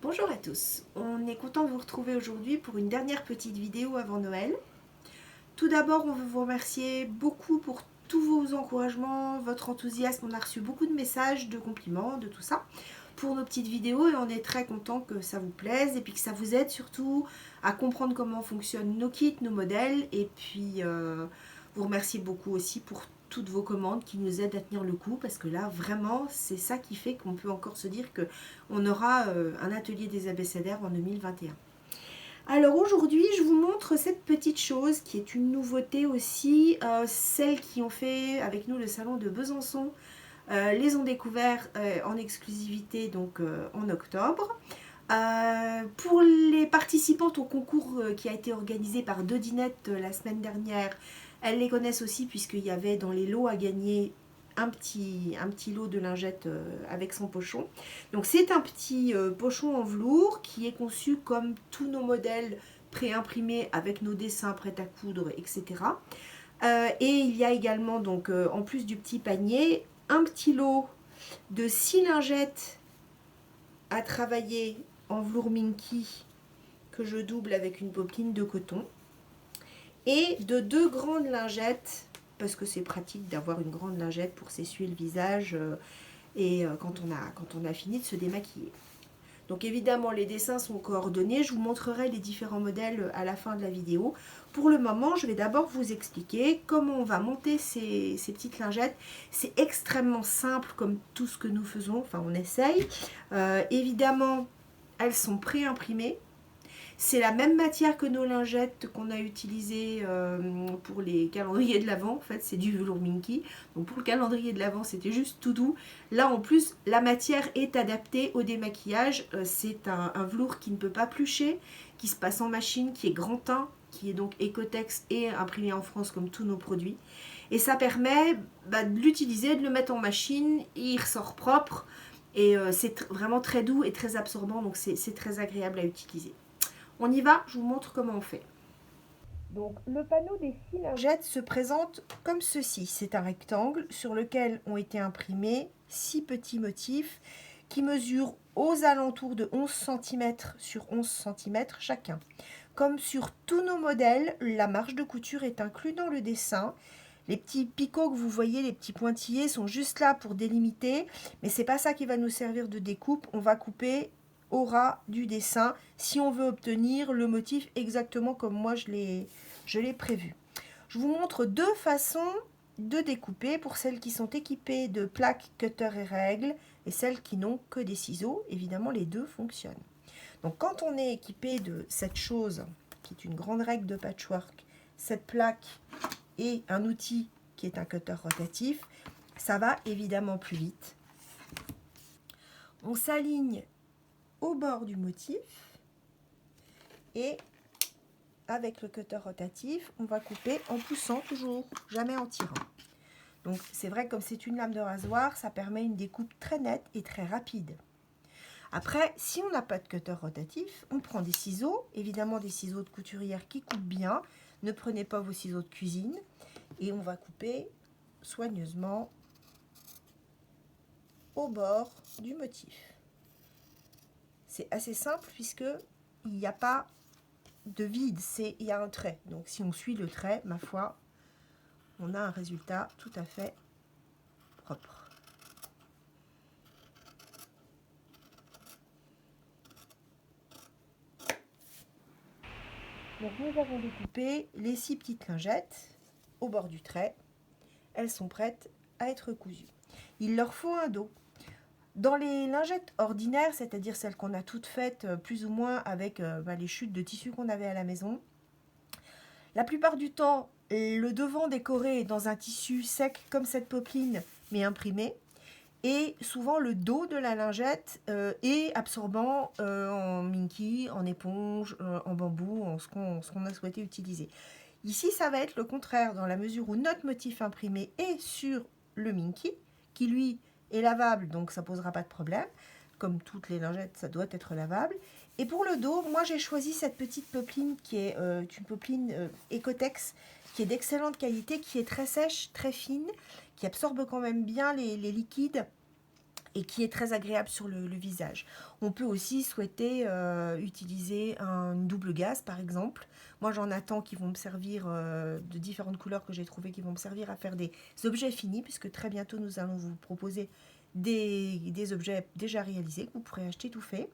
Bonjour à tous, on est content de vous retrouver aujourd'hui pour une dernière petite vidéo avant Noël. Tout d'abord, on veut vous remercier beaucoup pour tous vos encouragements, votre enthousiasme. On a reçu beaucoup de messages, de compliments, de tout ça pour nos petites vidéos et on est très content que ça vous plaise et puis que ça vous aide surtout à comprendre comment fonctionnent nos kits, nos modèles et puis vous remercier beaucoup aussi pour toutes vos commandes qui nous aident à tenir le coup parce que là vraiment c'est ça qui fait qu'on peut encore se dire qu'on aura un atelier des abécédaires en 2021. Alors aujourd'hui, je vous montre cette petite chose qui est une nouveauté aussi. Celles qui ont fait avec nous le salon de Besançon les ont découvert en exclusivité donc en octobre. Pour les participantes au concours qui a été organisé par Dodinette la semaine dernière, elles les connaissent aussi puisqu'il y avait dans les lots à gagner un petit lot de lingettes avec son pochon. Donc c'est un petit pochon en velours qui est conçu comme tous nos modèles pré-imprimés avec nos dessins prêts à coudre, etc. Et il y a également donc en plus du petit panier un petit lot de 6 lingettes à travailler en velours minky que je double avec une popeline de coton et de 2 grandes lingettes parce que c'est pratique d'avoir une grande lingette pour s'essuyer le visage quand on a fini de se démaquiller. Donc évidemment les dessins sont coordonnés, je vous montrerai les différents modèles à la fin de la vidéo. Pour le moment je vais d'abord vous expliquer comment on va monter ces petites lingettes. C'est extrêmement simple comme tout ce que nous faisons, enfin on essaye. Évidemment elles sont pré-imprimées. C'est la même matière que nos lingettes qu'on a utilisées pour les calendriers de l'Avent. En fait, c'est du velours minky. Donc pour le calendrier de l'Avent, c'était juste tout doux. Là, en plus, la matière est adaptée au démaquillage. C'est un velours qui ne peut pas plucher, qui se passe en machine, qui est grand teint, qui est donc Ecotex et imprimé en France comme tous nos produits. Et ça permet de l'utiliser, de le mettre en machine. Il ressort propre. Et c'est vraiment très doux et très absorbant. Donc c'est très agréable à utiliser. On y va, je vous montre comment on fait. Donc le panneau des 6 lingettes se présente comme ceci. C'est un rectangle sur lequel ont été imprimés 6 petits motifs qui mesurent aux alentours de 11 cm sur 11 cm chacun. Comme sur tous nos modèles, la marge de couture est inclue dans le dessin. Les petits picots que vous voyez, les petits pointillés, sont juste là pour délimiter, mais c'est pas ça qui va nous servir de découpe. On va couper au ras du dessin si on veut obtenir le motif exactement comme moi je l'ai prévu. Je vous montre 2 façons de découper pour celles qui sont équipées de plaques, cutter et règles et celles qui n'ont que des ciseaux. Évidemment, les deux fonctionnent. Donc quand on est équipé de cette chose qui est une grande règle de patchwork, cette plaque et un outil qui est un cutter rotatif, ça va évidemment plus vite. On s'aligne au bord du motif et avec le cutter rotatif, on va couper en poussant toujours, jamais en tirant. Donc c'est vrai que comme c'est une lame de rasoir, ça permet une découpe très nette et très rapide. Après, si on n'a pas de cutter rotatif, on prend des ciseaux, évidemment des ciseaux de couturière qui coupent bien. Ne prenez pas vos ciseaux de cuisine et on va couper soigneusement au bord du motif. C'est assez simple puisque il n'y a pas de vide, il y a un trait. Donc si on suit le trait, ma foi, on a un résultat tout à fait propre. Donc nous avons découpé les 6 petites lingettes au bord du trait. Elles sont prêtes à être cousues. Il leur faut un dos. Dans les lingettes ordinaires, c'est-à-dire celles qu'on a toutes faites plus ou moins avec les chutes de tissu qu'on avait à la maison, la plupart du temps, le devant décoré est dans un tissu sec comme cette popeline, mais imprimé. Et souvent, le dos de la lingette est absorbant en minky, en éponge, en bambou, en ce qu'on a souhaité utiliser. Ici, ça va être le contraire, dans la mesure où notre motif imprimé est sur le minky, qui lui est lavable, donc ça ne posera pas de problème. Comme toutes les lingettes, ça doit être lavable. Et pour le dos, moi j'ai choisi cette petite popeline qui est une popeline Ecotex, qui est d'excellente qualité, qui est très sèche, très fine, qui absorbe quand même bien les liquides et qui est très agréable sur le visage. On peut aussi souhaiter utiliser une double gaze par exemple. Moi j'en attends qui vont me servir de différentes couleurs que j'ai trouvées qui vont me servir à faire des objets finis, puisque très bientôt nous allons vous proposer des objets déjà réalisés que vous pourrez acheter tout fait.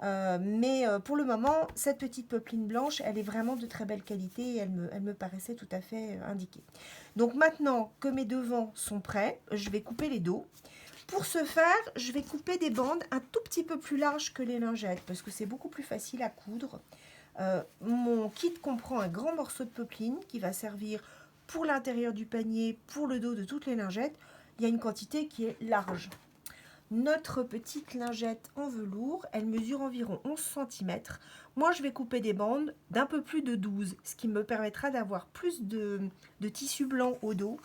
Mais pour le moment, cette petite popeline blanche, elle est vraiment de très belle qualité et elle me paraissait tout à fait indiquée. Donc maintenant que mes devants sont prêts, je vais couper les dos. Pour ce faire, je vais couper des bandes un tout petit peu plus larges que les lingettes parce que c'est beaucoup plus facile à coudre. Mon kit comprend un grand morceau de popeline qui va servir pour l'intérieur du panier, pour le dos de toutes les lingettes. Il y a une quantité qui est large. Notre petite lingette en velours, elle mesure environ 11 cm. Moi, je vais couper des bandes d'un peu plus de 12, ce qui me permettra d'avoir plus de tissu blanc au dos.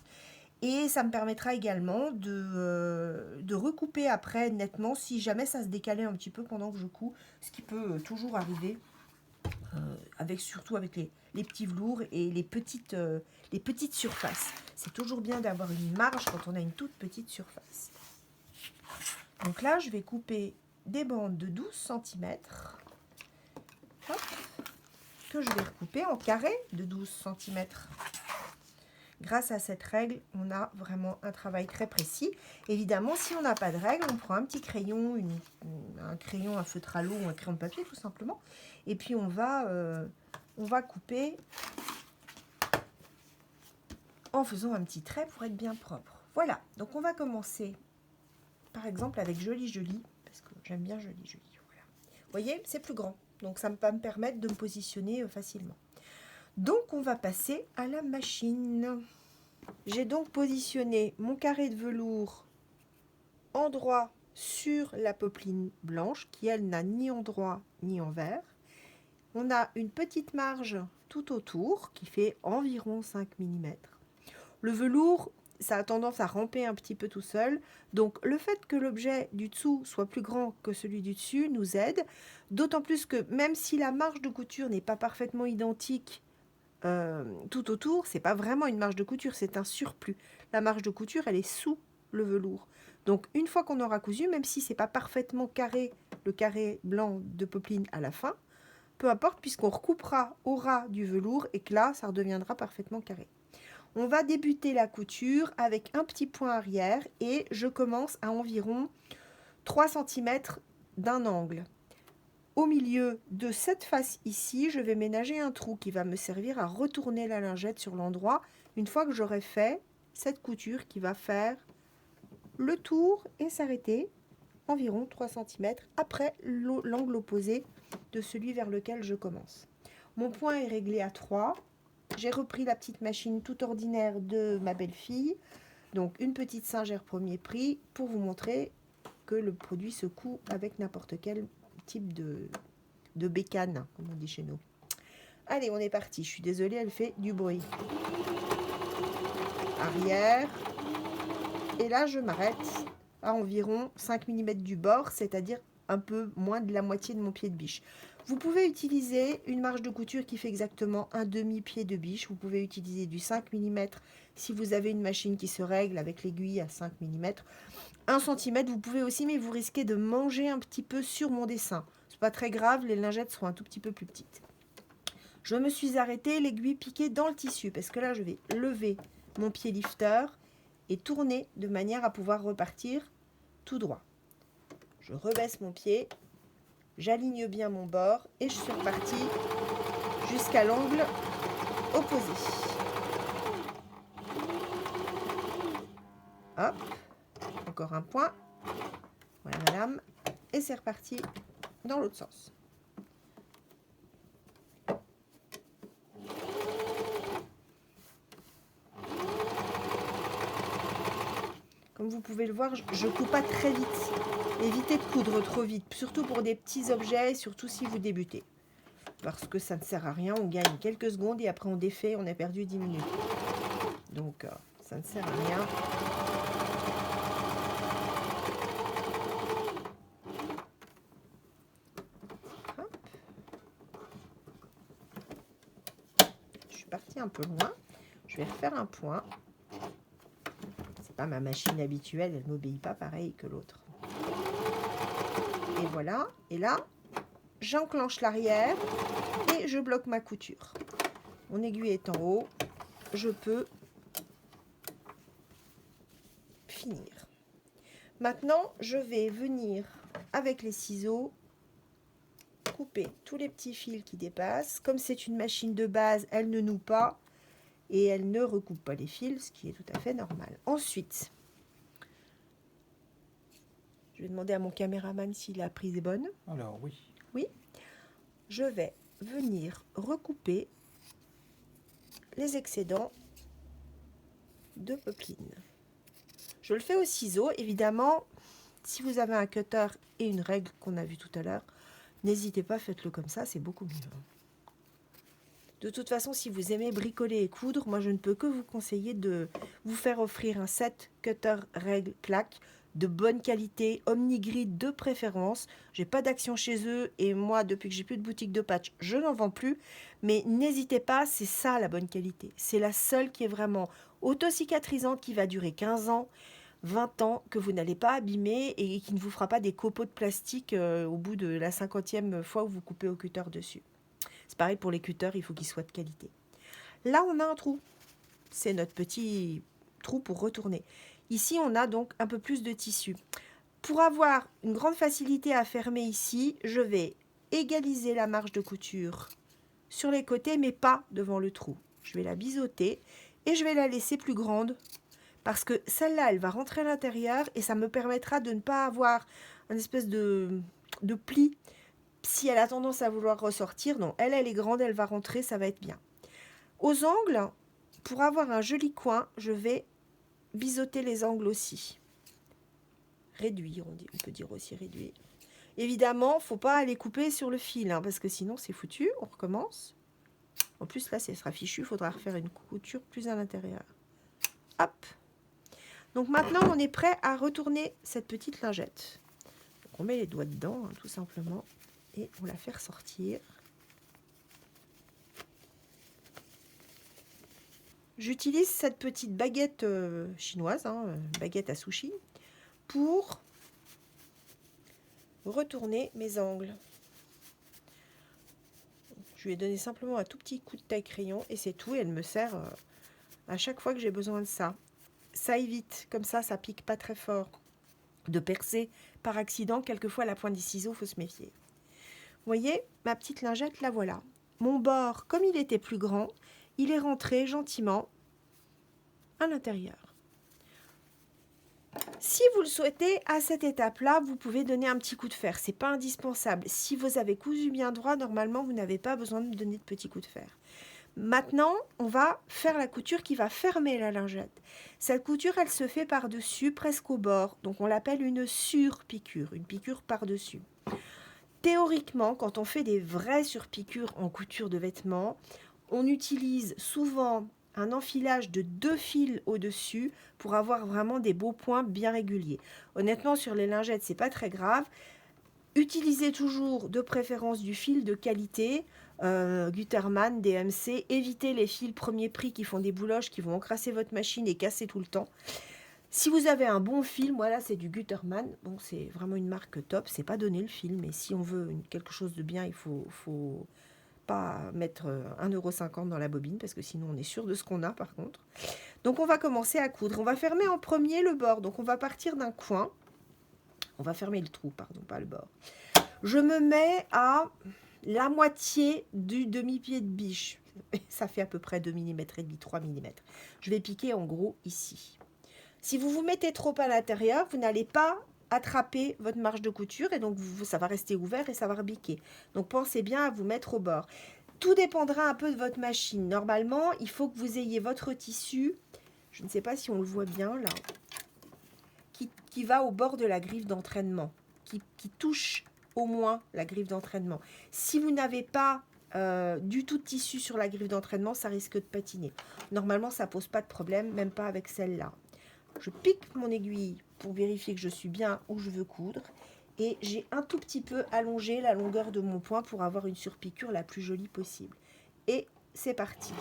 Et ça me permettra également de recouper après nettement si jamais ça se décalait un petit peu pendant que je couds, ce qui peut toujours arriver, surtout avec les petits velours et les petites surfaces. C'est toujours bien d'avoir une marge quand on a une toute petite surface. Donc là, je vais couper des bandes de 12 cm que je vais recouper en carrés de 12 cm. Grâce à cette règle, on a vraiment un travail très précis. Évidemment, si on n'a pas de règle, on prend un petit crayon, un feutre à l'eau ou un crayon de papier tout simplement. Et puis on va couper en faisant un petit trait pour être bien propre. Voilà, donc on va commencer par exemple avec joli, parce que j'aime bien joli. Voilà. Vous voyez, c'est plus grand, donc ça va me permettre de me positionner facilement. Donc on va passer à la machine. J'ai donc positionné mon carré de velours endroit sur la popeline blanche qui elle n'a ni endroit ni envers. On a une petite marge tout autour qui fait environ 5 mm. Le velours, ça a tendance à ramper un petit peu tout seul, donc le fait que l'objet du dessous soit plus grand que celui du dessus nous aide, d'autant plus que même si la marge de couture n'est pas parfaitement identique tout autour, c'est pas vraiment une marge de couture, c'est un surplus. La marge de couture, elle est sous le velours. Donc une fois qu'on aura cousu, même si c'est pas parfaitement carré, le carré blanc de popeline à la fin, peu importe puisqu'on recoupera au ras du velours et que là, ça redeviendra parfaitement carré. On va débuter la couture avec un petit point arrière et je commence à environ 3 cm d'un angle. Au milieu de cette face ici, je vais ménager un trou qui va me servir à retourner la lingette sur l'endroit une fois que j'aurai fait cette couture qui va faire le tour et s'arrêter environ 3 cm après l'angle opposé de celui vers lequel je commence. Mon point est réglé à 3. J'ai repris la petite machine toute ordinaire de ma belle-fille, donc une petite Singer premier prix pour vous montrer que le produit se coud avec n'importe quel type de bécane, comme on dit chez nous. Allez, on est parti. Je suis désolée, elle fait du bruit. Arrière. Et là, je m'arrête à environ 5 mm du bord, c'est-à-dire un peu moins de la moitié de mon pied de biche. Vous pouvez utiliser une marge de couture qui fait exactement un demi-pied de biche. Vous pouvez utiliser du 5 mm si vous avez une machine qui se règle avec l'aiguille à 5 mm. 1 cm, vous pouvez aussi, mais vous risquez de manger un petit peu sur mon dessin. C'est pas très grave, les lingettes seront un tout petit peu plus petites. Je me suis arrêtée, l'aiguille piquée dans le tissu, parce que là, je vais lever mon pied lifter et tourner de manière à pouvoir repartir tout droit. Je rebaisse mon pied, j'aligne bien mon bord et je suis repartie jusqu'à l'angle opposé. Hop, encore un point. Voilà madame, et c'est reparti dans l'autre sens. Comme vous pouvez le voir, je ne couds pas très vite. Évitez de coudre trop vite, surtout pour des petits objets, surtout si vous débutez. Parce que ça ne sert à rien, on gagne quelques secondes et après on défait, on a perdu 10 minutes. Donc ça ne sert à rien. Hop. Je suis partie un peu loin. Je vais refaire un point. pas ma machine habituelle, elle ne m'obéit pas pareil que l'autre. Et voilà, et là, j'enclenche l'arrière et je bloque ma couture. Mon aiguille est en haut, je peux finir. Maintenant, je vais venir avec les ciseaux couper tous les petits fils qui dépassent. Comme c'est une machine de base, elle ne noue pas et elle ne recoupe pas les fils, ce qui est tout à fait normal. Ensuite, je vais demander à mon caméraman si la prise est bonne. Alors oui. Oui. Je vais venir recouper les excédents de popeline. Je le fais au ciseau. Évidemment, si vous avez un cutter et une règle qu'on a vu tout à l'heure, n'hésitez pas, faites-le comme ça, c'est beaucoup mieux. De toute façon, si vous aimez bricoler et coudre, moi je ne peux que vous conseiller de vous faire offrir un set cutter règle plaque de bonne qualité, Omnigrid de préférence. J'ai pas d'action chez eux et moi depuis que j'ai plus de boutique de patch, je n'en vends plus. Mais n'hésitez pas, c'est ça la bonne qualité. C'est la seule qui est vraiment auto-cicatrisante, qui va durer 15 ans, 20 ans, que vous n'allez pas abîmer et qui ne vous fera pas des copeaux de plastique au bout de la 50e fois où vous coupez au cutter dessus. C'est pareil pour les cutters, il faut qu'ils soient de qualité. Là, on a un trou. C'est notre petit trou pour retourner. Ici, on a donc un peu plus de tissu. Pour avoir une grande facilité à fermer ici, je vais égaliser la marge de couture sur les côtés, mais pas devant le trou. Je vais la biseauter et je vais la laisser plus grande parce que celle-là, elle va rentrer à l'intérieur et ça me permettra de ne pas avoir une espèce de pli. Si elle a tendance à vouloir ressortir, non, elle est grande, elle va rentrer, ça va être bien. Aux angles, pour avoir un joli coin, je vais biseauter les angles aussi. Réduire, on peut dire aussi réduire. Évidemment, il ne faut pas aller couper sur le fil, hein, parce que sinon c'est foutu. On recommence. En plus, là, ça sera fichu, il faudra refaire une couture plus à l'intérieur. Hop. Donc maintenant, on est prêt à retourner cette petite lingette. Donc, on met les doigts dedans, hein, tout simplement. Et on la fait ressortir. J'utilise cette petite baguette chinoise, hein, baguette à sushi, pour retourner mes angles. Je lui ai donné simplement un tout petit coup de taille-crayon et c'est tout. Et elle me sert à chaque fois que j'ai besoin de ça. Ça évite, comme ça pique pas très fort, de percer par accident. Quelquefois, la pointe des ciseaux, il faut se méfier. Vous voyez, ma petite lingette, la voilà. Mon bord, comme il était plus grand, il est rentré gentiment à l'intérieur. Si vous le souhaitez, à cette étape-là, vous pouvez donner un petit coup de fer. Ce n'est pas indispensable. Si vous avez cousu bien droit, normalement, vous n'avez pas besoin de donner de petits coups de fer. Maintenant, on va faire la couture qui va fermer la lingette. Cette couture, elle se fait par-dessus, presque au bord. Donc, on l'appelle une surpiqûre, une piqûre par-dessus. Théoriquement, quand on fait des vraies surpiqûres en couture de vêtements, on utilise souvent un enfilage de 2 fils au-dessus pour avoir vraiment des beaux points bien réguliers. Honnêtement, sur les lingettes, c'est pas très grave. Utilisez toujours de préférence du fil de qualité, Gutermann, DMC. Évitez les fils premier prix qui font des bouloches, qui vont encrasser votre machine et casser tout le temps. Si vous avez un bon fil, moi là c'est du Gutermann, bon, c'est vraiment une marque top, c'est pas donné le fil, mais si on veut quelque chose de bien, il faut pas mettre 1,50 € dans la bobine, parce que sinon on est sûr de ce qu'on a par contre. Donc on va commencer à coudre, on va fermer en premier le bord, donc on va partir d'un coin, on va fermer le trou, pardon, pas le bord. Je me mets à la moitié du demi-pied de biche, ça fait à peu près 2 mm et demi, 3 mm. Je vais piquer en gros ici. Si vous vous mettez trop à l'intérieur, vous n'allez pas attraper votre marge de couture et donc ça va rester ouvert et ça va rebiquer. Donc pensez bien à vous mettre au bord. Tout dépendra un peu de votre machine. Normalement, il faut que vous ayez votre tissu, je ne sais pas si on le voit bien là, qui va au bord de la griffe d'entraînement, qui touche au moins la griffe d'entraînement. Si vous n'avez pas du tout de tissu sur la griffe d'entraînement, ça risque de patiner. Normalement, ça pose pas de problème, même pas avec celle-là. Je pique mon aiguille pour vérifier que je suis bien où je veux coudre. Et j'ai un tout petit peu allongé la longueur de mon point pour avoir une surpiqûre la plus jolie possible. Et c'est parti.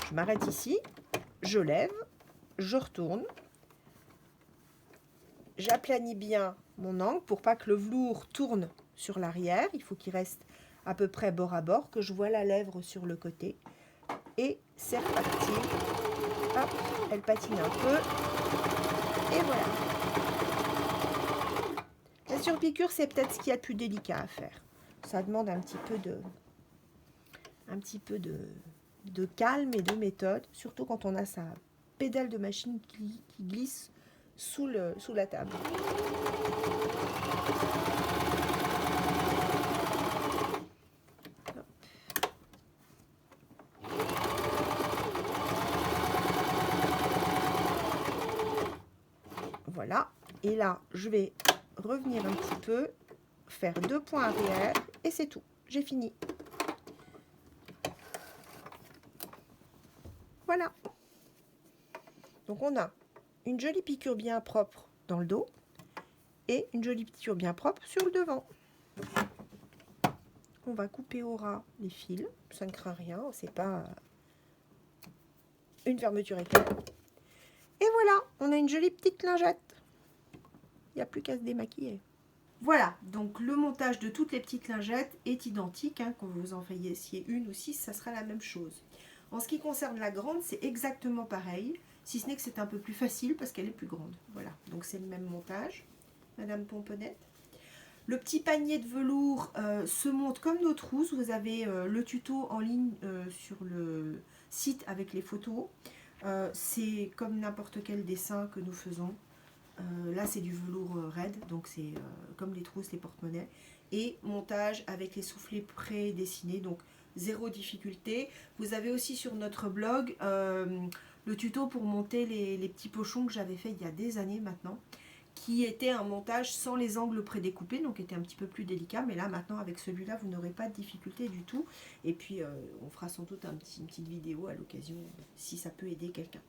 je m'arrête ici, je lève, je retourne, j'aplanis bien mon angle pour pas que le velours tourne sur l'arrière. Il faut qu'il reste à peu près bord à bord, que je vois la lèvre sur le côté. Et c'est reparti. Hop, elle patine un peu. Et voilà. La surpiqûre, c'est peut-être ce qu'il y a de plus délicat à faire. Ça demande un petit peu de calme et de méthode, surtout quand on a sa pédale de machine qui glisse sous la table. Voilà, et là je vais revenir un petit peu, faire 2 points arrière et c'est tout, j'ai fini. Voilà, donc on a une jolie piqûre bien propre dans le dos et une jolie piqûre bien propre sur le devant. On va couper au ras les fils, ça ne craint rien, c'est pas une fermeture éclair. Et voilà, on a une jolie petite lingette. Il n'y a plus qu'à se démaquiller. Voilà, donc le montage de toutes les petites lingettes est identique, hein, quand vous en fassiez une ou 6, ça sera la même chose. En ce qui concerne la grande, c'est exactement pareil, si ce n'est que c'est un peu plus facile parce qu'elle est plus grande. Voilà, donc c'est le même montage, Madame Pomponnette. Le petit panier de velours se monte comme nos trousses. Vous avez le tuto en ligne sur le site avec les photos. C'est comme n'importe quel dessin que nous faisons. Là c'est du velours raide, donc c'est comme les trousses, les porte-monnaies. Et montage avec les soufflets pré-dessinés, donc zéro difficulté. Vous avez aussi sur notre blog le tuto pour monter les petits pochons que j'avais fait il y a des années maintenant, qui était un montage sans les angles prédécoupés, donc était un petit peu plus délicat. Mais là maintenant avec celui-là vous n'aurez pas de difficulté du tout. Et puis on fera sans doute une petite vidéo à l'occasion si ça peut aider quelqu'un.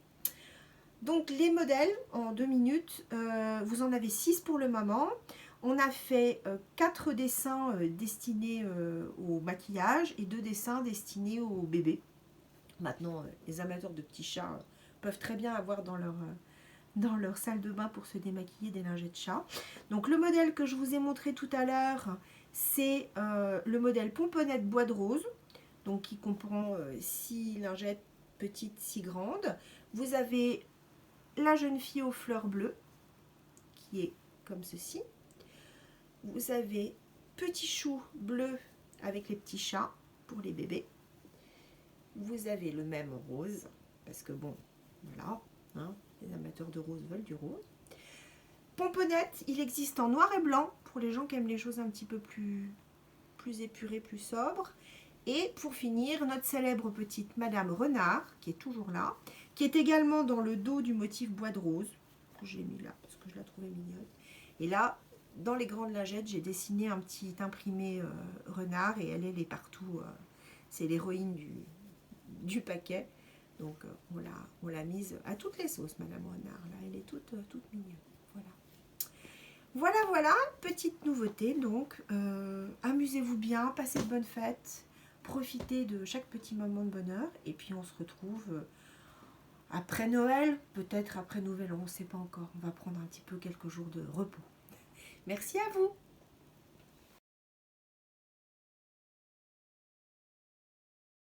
Donc les modèles en 2 minutes, vous en avez 6 pour le moment. On a fait 4 dessins destinés au maquillage et 2 dessins destinés au bébé. Maintenant, les amateurs de petits chats peuvent très bien avoir dans leur salle de bain pour se démaquiller des lingettes de chat. Donc le modèle que je vous ai montré tout à l'heure, c'est le modèle Pomponnette Bois de Rose, donc qui comprend 6 lingettes petites, 6 grandes. Vous avez la jeune fille aux fleurs bleues, qui est comme ceci. Vous avez petit chou bleu avec les petits chats pour les bébés. Vous avez le même rose, parce que bon, voilà, hein, les amateurs de rose veulent du rose. Pomponnette, il existe en noir et blanc, pour les gens qui aiment les choses un petit peu plus épurées, plus sobres. Et pour finir, notre célèbre petite Madame Renard, qui est toujours là, qui est également dans le dos du motif bois de rose, que j'ai mis là parce que je la trouvais mignonne. Et là, dans les grandes lingettes, j'ai dessiné un petit imprimé renard et elle est partout. C'est l'héroïne du paquet. Donc on l'a mise à toutes les sauces, Madame Renard. Là, elle est toute mignonne. Voilà, petite nouveauté. Donc, amusez-vous bien, passez de bonnes fêtes. Profitez de chaque petit moment de bonheur et puis on se retrouve après Noël, peut-être après Nouvel An, on ne sait pas encore. On va prendre un petit peu quelques jours de repos. Merci à vous.